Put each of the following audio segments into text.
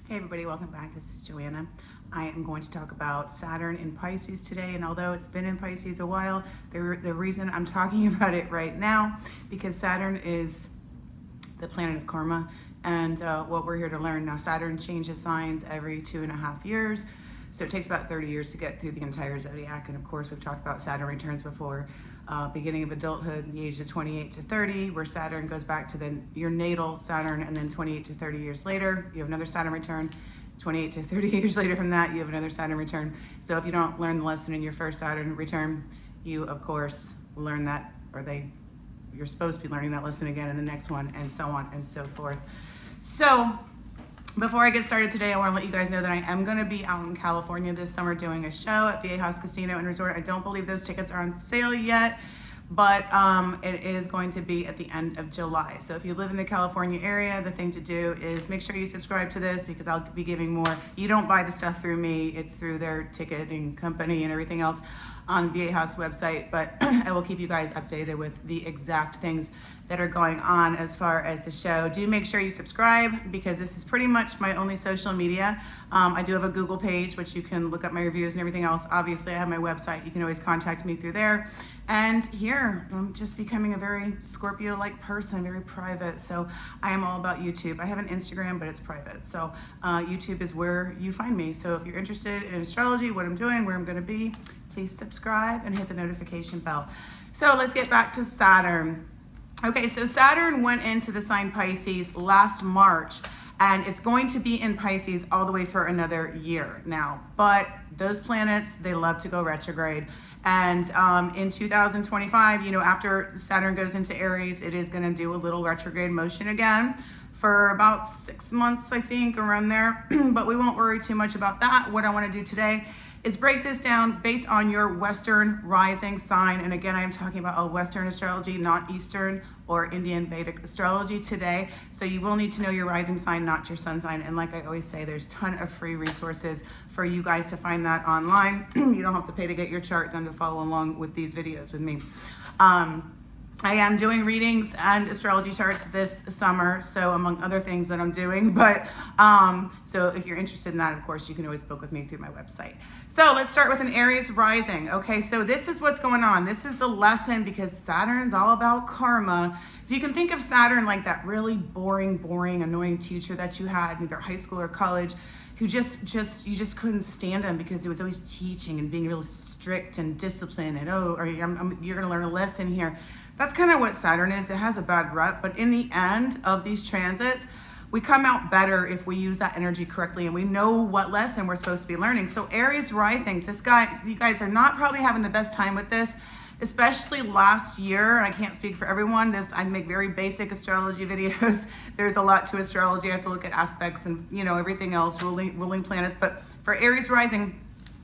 Hey everybody, welcome back. This is Joanna. I am going to talk about Saturn in Pisces today, and although it's been in Pisces a while, the reason I'm talking about it right now, because Saturn is the planet of karma, and what we're here to learn. Now, Saturn changes signs every 2.5 years, so it takes about 30 years to get through the entire zodiac, and of course we've talked about Saturn returns before. Beginning of adulthood, the age of 28 to 30, where Saturn goes back to your natal Saturn, and then 28 to 30 years later, you have another Saturn return. 28 to 30 years later from that, you have another Saturn return. So if you don't learn the lesson in your first Saturn return, you of course learn that, you're supposed to be learning that lesson again in the next one, and so on and so forth. So before I get started today, I want to let you guys know that I am going to be out in California this summer doing a show at VA House Casino and Resort. I don't believe those tickets are on sale yet, but it is going to be at the end of July. So if you live in the California area, the thing to do is make sure you subscribe to this, because I'll be giving more. You don't buy the stuff through me, it's through their ticketing company and everything else on VA House website, but I will keep you guys updated with the exact things that are going on as far as the show. Do make sure you subscribe, because this is pretty much my only social media. I do have a Google page, which you can look up my reviews and everything else. Obviously, I have my website. You can always contact me through there. And here, I'm just becoming a very Scorpio-like person, very private. So I am all about YouTube. I have an Instagram, but it's private. So YouTube is where you find me. So if you're interested in astrology, what I'm doing, where I'm going to be, please subscribe and hit the notification bell. So let's get back to Saturn. Okay, so Saturn went into the sign Pisces last March, and it's going to be in Pisces all the way for another year now. But those planets, they love to go retrograde. And in 2025, after Saturn goes into Aries, it is going to do a little retrograde motion again for about 6 months, I think, around there. But we won't worry too much about that. What I want to do today is break this down based on your Western rising sign. And again, I am talking about a Western astrology, not Eastern or Indian Vedic astrology today. So you will need to know your rising sign, not your sun sign. And like I always say, there's a ton of free resources for you guys to find that online. You don't have to pay to get your chart done to follow along with these videos with me. I am doing readings and astrology charts this summer, so among other things that I'm doing, but so if you're interested in that, of course, you can always book with me through my website. So let's start with an Aries rising. Okay, so this is what's going on. This is the lesson, because Saturn's all about karma. If you can think of Saturn like that really boring, annoying teacher that you had in either high school or college, who you just couldn't stand him because he was always teaching and being really strict and disciplined, and you're gonna learn a lesson here. That's kind of what Saturn is. It has a bad rep, but in the end of these transits, we come out better if we use that energy correctly and we know what lesson we're supposed to be learning. So Aries risings, you guys are not probably having the best time with this, especially last year. I can't speak for everyone. I make very basic astrology videos. There's a lot to astrology. I have to look at aspects and everything else, ruling planets. But for Aries rising,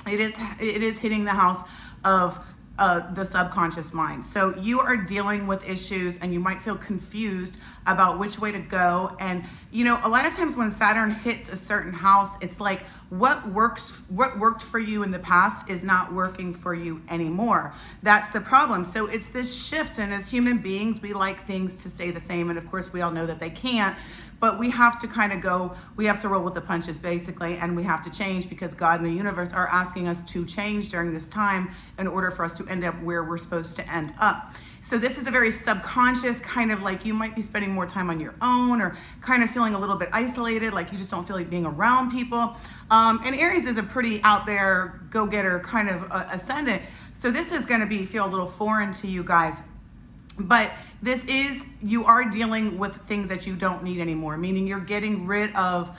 it is hitting the house of the subconscious mind. So you are dealing with issues, and you might feel confused about which way to go. And a lot of times when Saturn hits a certain house, it's like what worked for you in the past is not working for you anymore. That's the problem. So it's this shift, and as human beings, we like things to stay the same, and of course we all know that they can't. But we have to we have to roll with the punches, basically, and we have to change, because God and the universe are asking us to change during this time in order for us to end up where we're supposed to end up. So this is a very subconscious kind of, like, you might be spending more time on your own, or kind of feeling a little bit isolated, like you just don't feel like being around people. And Aries is a pretty out there, go-getter kind of ascendant. So this is going to feel a little foreign to you guys. But you are dealing with things that you don't need anymore, meaning you're getting rid of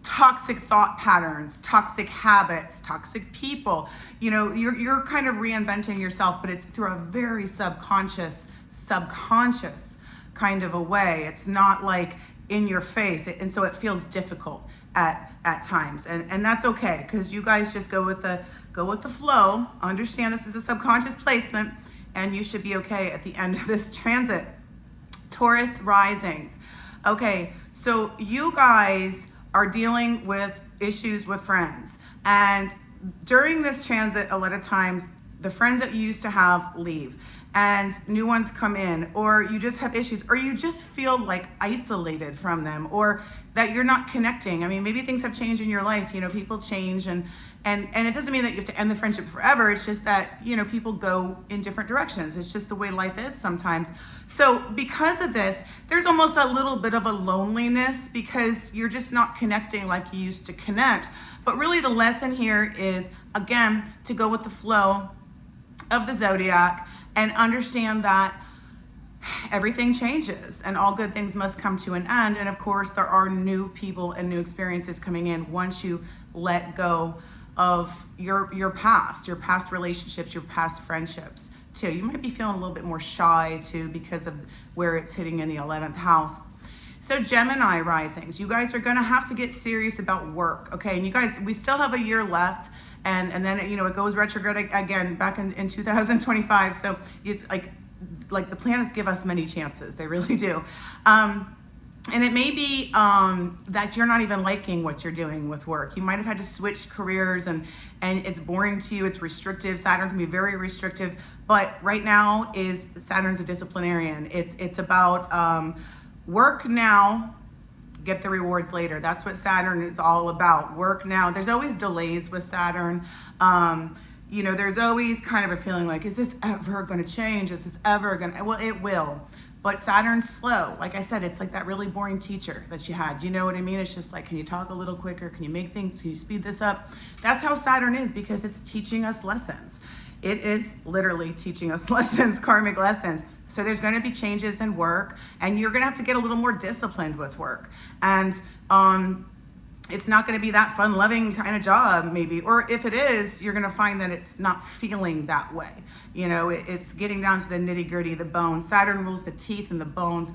toxic thought patterns, toxic habits, toxic people. You're kind of reinventing yourself, but it's through a very subconscious kind of a way. It's not like in your face, and so it feels difficult at times, and that's okay, because you guys just go with the flow. Understand this is a subconscious placement, and you should be okay at the end of this transit. Taurus risings. Okay, so you guys are dealing with issues with friends, and during this transit, a lot of times the friends that you used to have leave, and new ones come in, or you just have issues, or you just feel like isolated from them, or that you're not connecting. I mean, maybe things have changed in your life, you know, people change, and it doesn't mean that you have to end the friendship forever. It's just that, you know, people go in different directions. It's just the way life is sometimes. So because of this, there's almost a little bit of a loneliness because you're just not connecting like you used to connect. But really the lesson here is, again, to go with the flow of the zodiac and understand that everything changes and all good things must come to an end. And of course, there are new people and new experiences coming in once you let go of your past relationships, your past friendships too. You might be feeling a little bit more shy too because of where it's hitting in the 11th house. So Gemini risings, you guys are gonna have to get serious about work, okay? And you guys, we still have a year left, and then, you know, it goes retrograde again back in 2025. So it's like the planets give us many chances, they really do. And it may be that you're not even liking what you're doing with work. You might have had to switch careers and it's boring to you, it's restrictive. Saturn can be very restrictive, but right now Saturn's a disciplinarian. It's about work now, get the rewards later. That's what Saturn is all about, work now. There's always delays with Saturn. You know, there's always kind of a feeling like, is this ever gonna change? Is this ever gonna, well, it will. But Saturn's slow. Like I said, it's like that really boring teacher that you had. You know what I mean? It's just like, can you talk a little quicker? Can you make things, can you speed this up? That's how Saturn is, because it's teaching us lessons. It is literally teaching us lessons, karmic lessons. So there's going to be changes in work, and you're going to have to get a little more disciplined with work. And it's not going to be that fun-loving kind of job, maybe. Or if it is, you're going to find that it's not feeling that way. You know, it's getting down to the nitty-gritty, the bones. Saturn rules the teeth and the bones.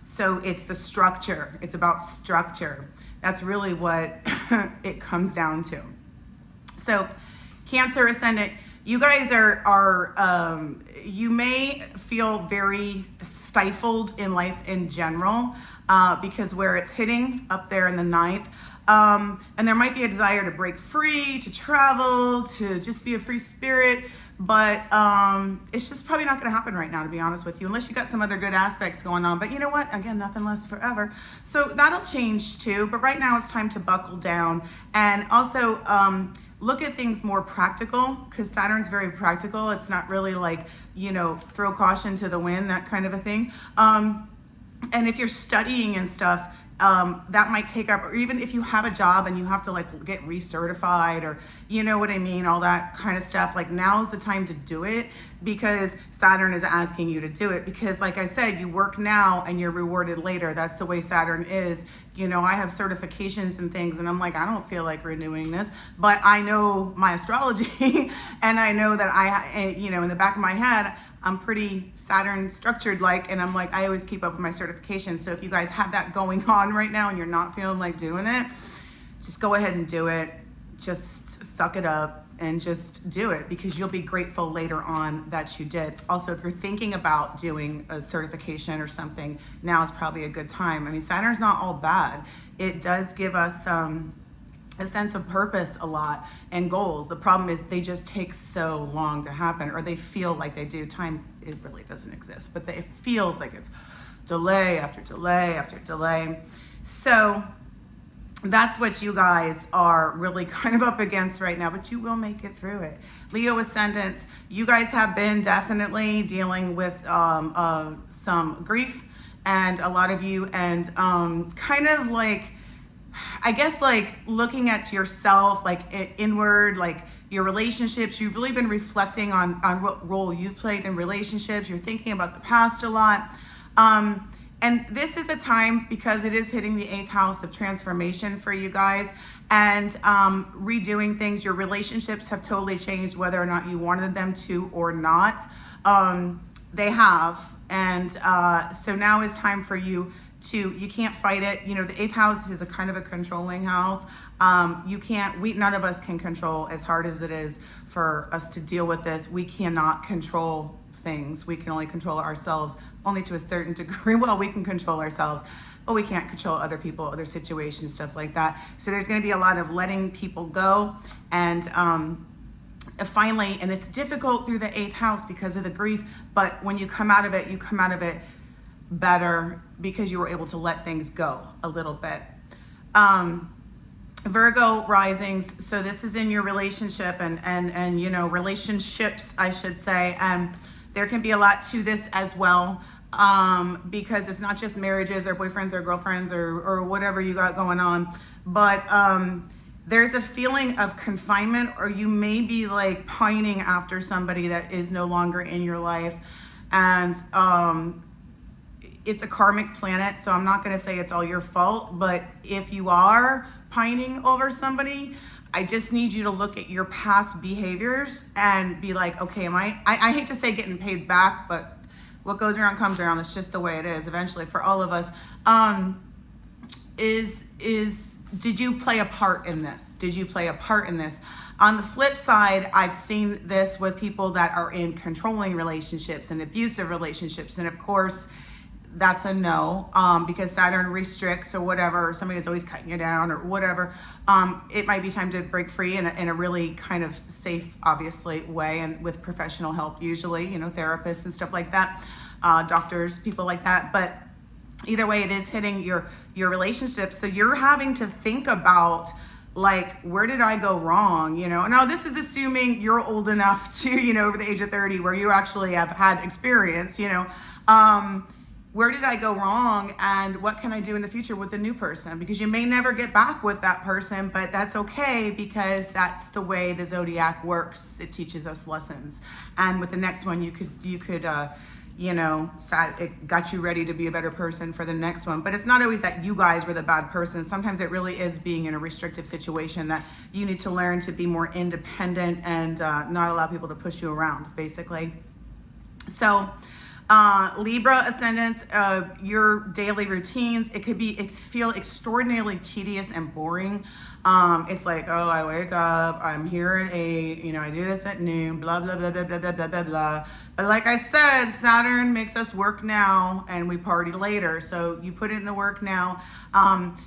So it's the structure. It's about structure. That's really what it comes down to. So Cancer ascendant, you guys are you may feel very stifled in life in general because where it's hitting up there in the 9th, and there might be a desire to break free, to travel, to just be a free spirit, but it's just probably not going to happen right now, to be honest with you, unless you got some other good aspects going on. But you know what? Again, nothing lasts forever. So that'll change too. But right now it's time to buckle down and also look at things more practical, because Saturn's very practical. It's not really like, you know, throw caution to the wind, that kind of a thing. And if you're studying and stuff, that might take up, or even if you have a job and you have to like get recertified, or you know what I mean, all that kind of stuff, like now's the time to do it, because Saturn is asking you to do it. Because like I said, you work now and you're rewarded later. That's the way Saturn is. You know, I have certifications and things, and I'm like, I don't feel like renewing this, but I know my astrology and I know that I, you know, in the back of my head, I'm pretty Saturn structured like, and I'm like, I always keep up with my certifications. So if you guys have that going on right now and you're not feeling like doing it, just go ahead and do it. Just suck it up and just do it, because you'll be grateful later on that you did. Also, if you're thinking about doing a certification or something, now is probably a good time. I mean, Saturn's not all bad. It does give us a sense of purpose a lot and goals. The problem is they just take so long to happen, or they feel like they do. Time, it really doesn't exist, but it feels like it's delay after delay after delay. So that's what you guys are really kind of up against right now, but you will make it through it. Leo ascendants, you guys have been definitely dealing with some grief, and a lot of you, and kind of like, I guess like looking at yourself, like inward, like your relationships. You've really been reflecting on what role you've played in relationships. You're thinking about the past a lot. And this is a time, because it is hitting the 8th house, of transformation for you guys, and redoing things. Your relationships have totally changed, whether or not you wanted them to or not. They have. And so now is time for you to, you can't fight it. You know, the 8th house is a kind of a controlling house. You can't, none of us can control, as hard as it is for us to deal with this. We cannot control things. We can only control ourselves, only to a certain degree. Well, we can control ourselves, but we can't control other people, other situations, stuff like that. So there's going to be a lot of letting people go, and finally, and it's difficult through the 8th house because of the grief, but when you come out of it, you come out of it better because you were able to let things go a little bit. Virgo risings, so this is in your relationship and you know, relationships, I should say, and there can be a lot to this as well, because it's not just marriages or boyfriends or girlfriends or whatever you got going on, but there's a feeling of confinement, or you may be like pining after somebody that is no longer in your life, and it's a karmic planet, so I'm not going to say it's all your fault, but if you are pining over somebody, I just need you to look at your past behaviors and be like, okay, I hate to say getting paid back, but what goes around comes around. It's just the way it is eventually for all of us. Did you play a part in this? Did you play a part in this? On the flip side, I've seen this with people that are in controlling relationships and abusive relationships, and of course, that's a no, because Saturn restricts or whatever, or somebody is always cutting you down or whatever. It might be time to break free in a really kind of safe, obviously, way, and with professional help usually, you know, therapists and stuff like that, doctors, people like that. But either way, it is hitting your relationships. So you're having to think about, like, where did I go wrong? You know, now this is assuming you're old enough to, you know, over the age of 30 where you actually have had experience, you know, where did I go wrong, and what can I do in the future with the new person? Because you may never get back with that person, but that's okay, because that's the way the zodiac works. It teaches us lessons. And with the next one, you could you know, it got you ready to be a better person for the next one. But it's not always that you guys were the bad person. Sometimes it really is being in a restrictive situation that you need to learn to be more independent and not allow people to push you around, basically. So Libra ascendants, your daily routines, it could feel extraordinarily tedious and boring. It's like, oh, I wake up, I'm here at 8, you know, I do this at noon, blah, blah, blah, blah, blah, blah, blah, blah, blah. But like I said, Saturn makes us work now and we party later. So you put in the work now.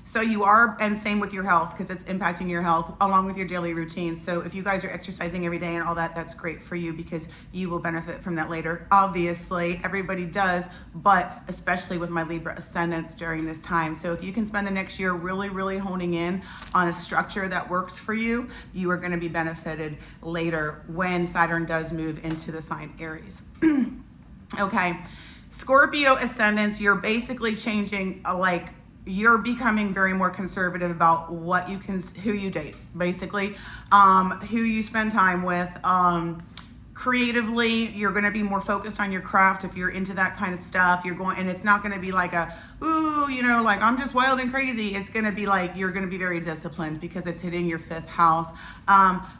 So you are, and same with your health, because it's impacting your health along with your daily routine. So if you guys are exercising every day and all that, that's great for you, because you will benefit from that later. Obviously, everybody does, but especially with my Libra ascendants during this time. So if you can spend the next year really, really honing in on a structure that works for you, you are going to be benefited later when Saturn does move into the sign Aries. Okay, Scorpio ascendants, you're basically changing, you're becoming very more conservative about what you can, who you date, basically, who you spend time with. Creatively, you're going to be more focused on your craft if you're into that kind of stuff. You're going, and it's not going to be like a, ooh, you know, like I'm just wild and crazy. It's going to be like, you're going to be very disciplined because it's hitting your 5th house.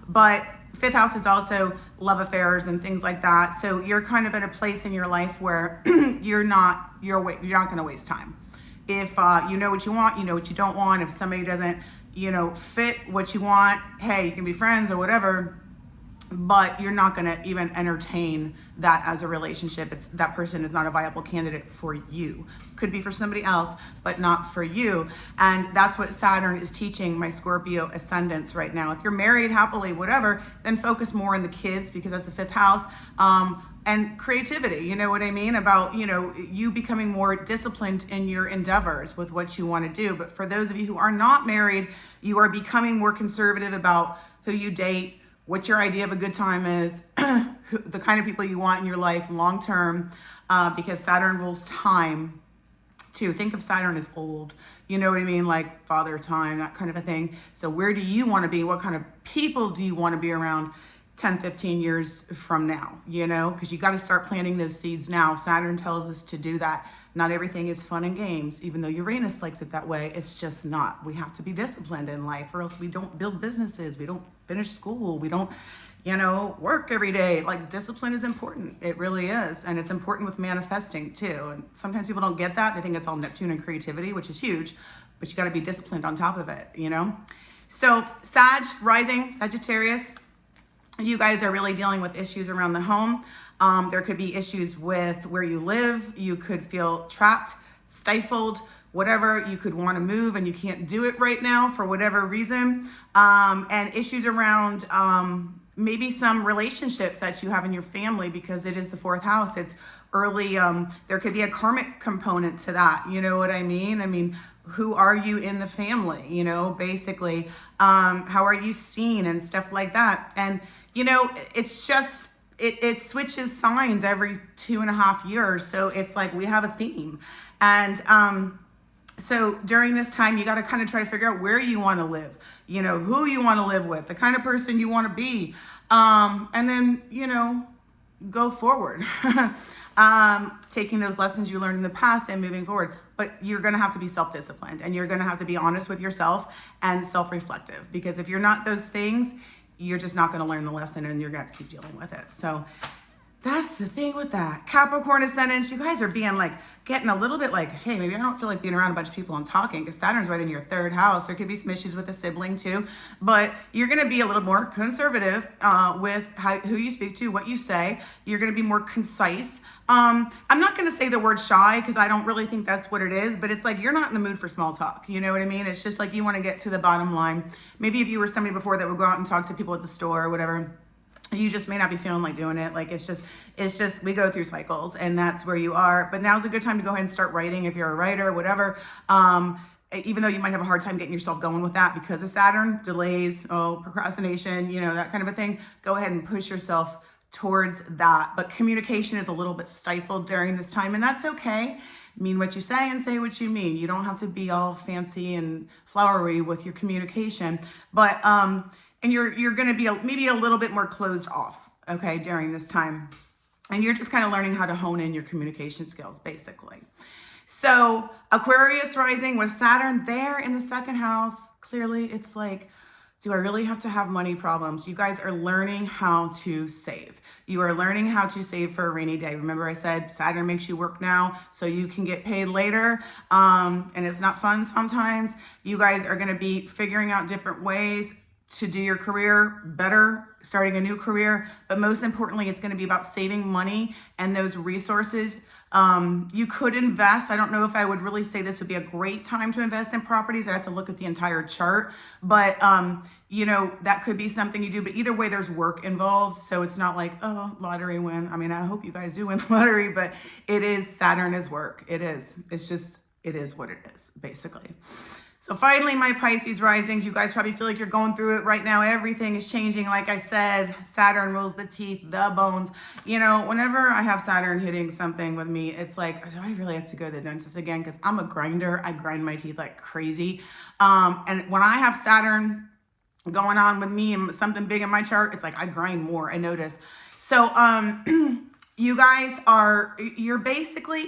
But 5th house is also love affairs and things like that. So you're kind of at a place in your life where you're not going to waste time. If you know what you want, you know what you don't want. If somebody doesn't, you know, fit what you want, hey, you can be friends or whatever, but you're not going to even entertain that as a relationship. That person is not a viable candidate for you. Could be for somebody else, but not for you. And that's what Saturn is teaching my Scorpio ascendants right now. If you're married happily, whatever, then focus more on the kids, because that's the 5th house. And creativity, you know what I mean? About, you know, you becoming more disciplined in your endeavors with what you want to do. But for those of you who are not married, you are becoming more conservative about who you date, what your idea of a good time is, the kind of people you want in your life long term, because Saturn rules time too. Think of Saturn as old, you know what I mean? Like father time, that kind of a thing. So where do you want to be? What kind of people do you want to be around 10, 15 years from now, you know? Because you got to start planting those seeds now. Saturn tells us to do that. Not everything is fun and games, even though Uranus likes it that way. It's just not. We have to be disciplined in life, or else we don't build businesses. We don't finish school. We don't, you know, work every day. Like, discipline is important. It really is. And it's important with manifesting too. And sometimes people don't get that. They think it's all Neptune and creativity, which is huge, but you got to be disciplined on top of it, you know? So Sag, rising, Sagittarius, you guys are really dealing with issues around the home. There could be issues with where you live. You could feel trapped, stifled, whatever. You could want to move and you can't do it right now for whatever reason. And issues around maybe some relationships that you have in your family, because it is the fourth house. It's early. There could be a karmic component to that. You know what I mean? I mean, who are you in the family? You know, basically, how are you seen and stuff like that. And, you know, it's just, it switches signs every 2.5 years. So it's like we have a theme. And, so during this time, you got to kind of try to figure out where you want to live, you know, who you want to live with, the kind of person you want to be. And then, you know, go forward, taking those lessons you learned in the past and moving forward. But you're going to have to be self-disciplined, and you're going to have to be honest with yourself and self-reflective, because if you're not those things, you're just not going to learn the lesson, and you're going to have to keep dealing with it. So that's the thing with that. Capricorn ascendants, you guys are being like, getting a little bit like, hey, maybe I don't feel like being around a bunch of people and talking, because Saturn's right in your third house. There could be some issues with a sibling too, but you're going to be a little more conservative with who you speak to, what you say. You're going to be more concise. I'm not going to say the word shy, because I don't really think that's what it is, but it's like you're not in the mood for small talk. You know what I mean? It's just like you want to get to the bottom line. Maybe if you were somebody before that would go out and talk to people at the store or whatever, you just may not be feeling like doing it. Like it's just we go through cycles, and that's where you are. But now's a good time to go ahead and start writing if you're a writer, whatever. Even though you might have a hard time getting yourself going with that because of Saturn, delays, procrastination, you know, that kind of a thing. Go ahead and push yourself towards that. But communication is a little bit stifled during this time, and that's okay. Mean what you say and say what you mean. You don't have to be all fancy and flowery with your communication, but and you're going to be maybe a little bit more closed off, okay, during this time. And you're just kind of learning how to hone in your communication skills, basically. So Aquarius rising with Saturn there in the second house, clearly it's like, do I really have to have money problems? You guys are learning how to save. You are learning how to save for a rainy day. Remember I said Saturn makes you work now so you can get paid later. And it's not fun sometimes. You guys are going to be figuring out different ways to do your career better, starting a new career. But most importantly, it's going to be about saving money and those resources. You could invest. I don't know if I would really say this would be a great time to invest in properties. I have to look at the entire chart, but you know, that could be something you do. But either way, there's work involved. So it's not like, oh, lottery win. I mean, I hope you guys do win the lottery, but it is, Saturn is work. It is. It's just, it is what it is, basically. So finally, my Pisces risings, you guys probably feel like you're going through it right now. Everything is changing. Like I said, Saturn rules the teeth, the bones. You know, whenever I have Saturn hitting something with me, it's like, do I really have to go to the dentist again? Because I'm a grinder. I grind my teeth like crazy. And when I have Saturn going on with me and something big in my chart, it's like I grind more, I notice. So you guys are, you're basically,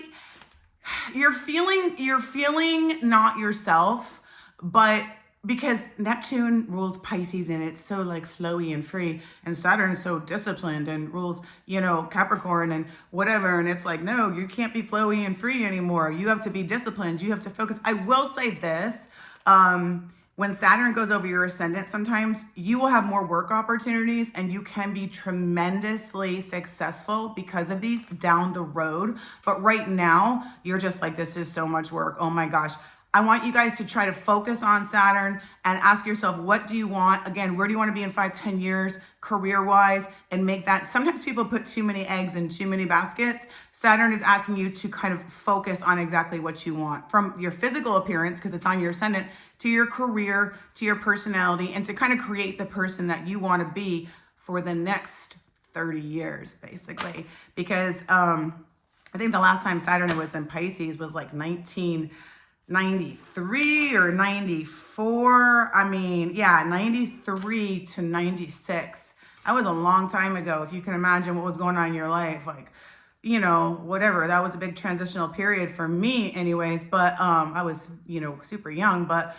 you're feeling not yourself. But because Neptune rules Pisces and it's so like flowy and free, and Saturn is so disciplined and rules, you know, Capricorn and whatever. And it's like, no, you can't be flowy and free anymore. You have to be disciplined. You have to focus. I will say this, when Saturn goes over your ascendant, sometimes you will have more work opportunities and you can be tremendously successful because of these down the road. But right now, you're just like, this is so much work. Oh my gosh. I want you guys to try to focus on Saturn and ask yourself, what do you want? Again, where do you want to be in 5-10 years career-wise, and make that. Sometimes people put too many eggs in too many baskets. Saturn is asking you to kind of focus on exactly what you want, from your physical appearance, because it's on your ascendant, to your career, to your personality, and to kind of create the person that you want to be for the next 30 years, basically. Because I think the last time Saturn was in Pisces was like 1993 or 94. I mean, yeah, 93 to 96. That was a long time ago. If you can imagine what was going on in your life, like, you know, whatever. That was a big transitional period for me anyways. But I was, you know, super young. But,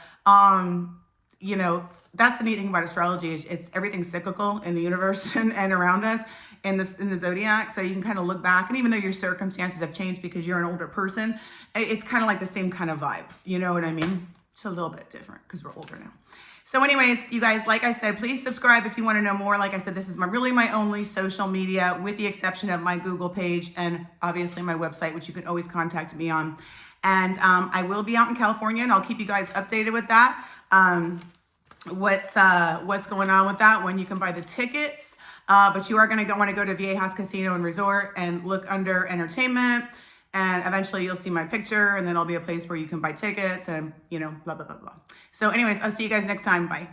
you know, that's the neat thing about astrology is it's everything's cyclical in the universe and around us. In the zodiac, so you can kind of look back, and even though your circumstances have changed because you're an older person, it's kind of like the same kind of vibe. You know what I mean? It's a little bit different because we're older now. So anyways, you guys, like I said, please subscribe if you want to know more. Like I said, this is really my only social media, with the exception of my Google page and obviously my website, which you can always contact me on. And I will be out in California, and I'll keep you guys updated with that. What's going on with that, when you can buy the tickets. But you are going to want to go to Viejas Casino and Resort and look under entertainment. And eventually you'll see my picture, and then there'll be a place where you can buy tickets and, you know, blah, blah, blah, blah. So anyways, I'll see you guys next time. Bye.